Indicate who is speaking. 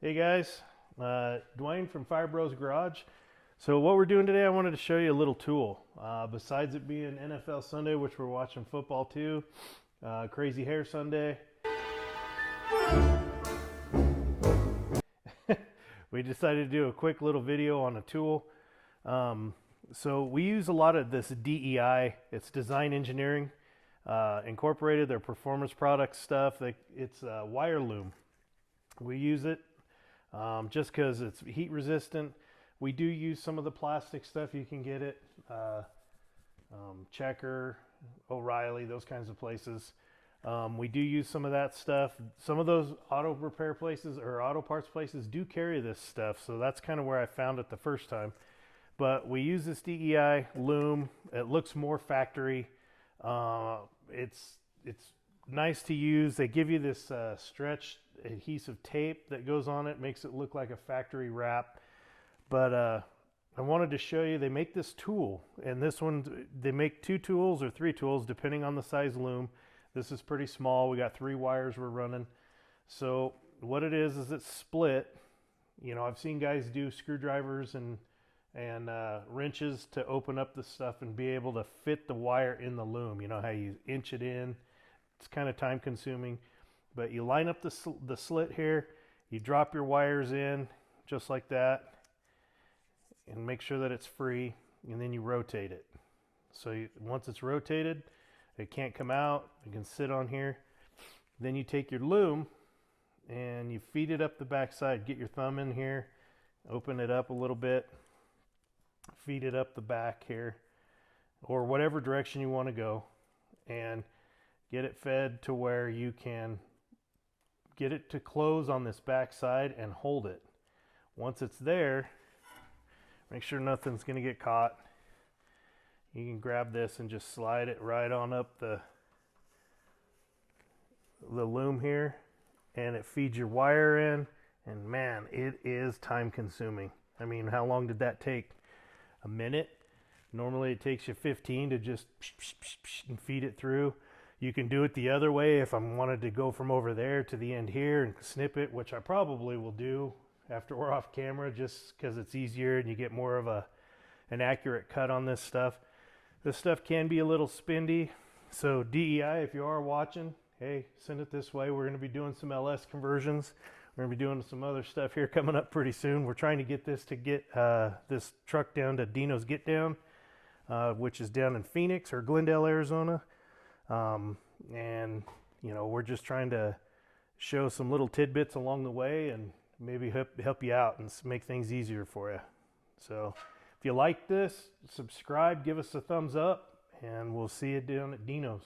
Speaker 1: Hey guys, Dwayne from Fire Bros Garage. So what we're doing today, I wanted to show you a little tool. Besides it being NFL Sunday, which we're watching football too, Crazy Hair Sunday, we decided to do a quick little video on a tool. So we use a lot of this DEI, it's design engineering, incorporated their performance products stuff. It's wire loom. We use it just because it's heat resistant. We do use some of the plastic stuff. You can get it, Checker, O'Reilly, those kinds of places. We do use some of that stuff. Some of those auto repair places or auto parts places do carry this stuff, so that's kind of where I found it the first time. But we use this DEI loom. It looks more factory. It's nice to use. They give you this stretched adhesive tape that goes on it, makes it look like a factory wrap. But I wanted to show you, they make this tool, and this one, they make 2 tools or 3 tools depending on the size loom. This is pretty small. We got 3 wires we're running. So what it is it's split. You know, I've seen guys do screwdrivers and wrenches to open up the stuff and be able to fit the wire in the loom. You know how you inch it in. It's kind of time consuming, but you line up the slit here, you drop your wires in just like that and make sure that it's free, and then you rotate it. So once it's rotated, it can't come out, it can sit on here. Then you take your loom and you feed it up the back side. Get your thumb in here, open it up a little bit, feed it up the back here or whatever direction you want to go, and get it fed to where you can get it to close on this back side and hold it. Once it's there, make sure nothing's going to get caught. You can grab this and just slide it right on up the loom here, and it feeds your wire in, and man, it is time consuming. I mean, how long did that take? A minute? Normally it takes you 15 to just and feed it through. You can do it the other way if I wanted to go from over there to the end here and snip it, which I probably will do after we're off camera, just because it's easier and you get more of an accurate cut on this stuff. This stuff can be a little spendy, so DEI, if you are watching, hey, send it this way. We're going to be doing some LS conversions. We're going to be doing some other stuff here coming up pretty soon. We're trying to get this this truck down to Dino's Get Down, which is down in Phoenix or Glendale, Arizona. And you know, we're just trying to show some little tidbits along the way and maybe help you out and make things easier for you. So if you like this, subscribe, give us a thumbs up, and we'll see you down at Dino's.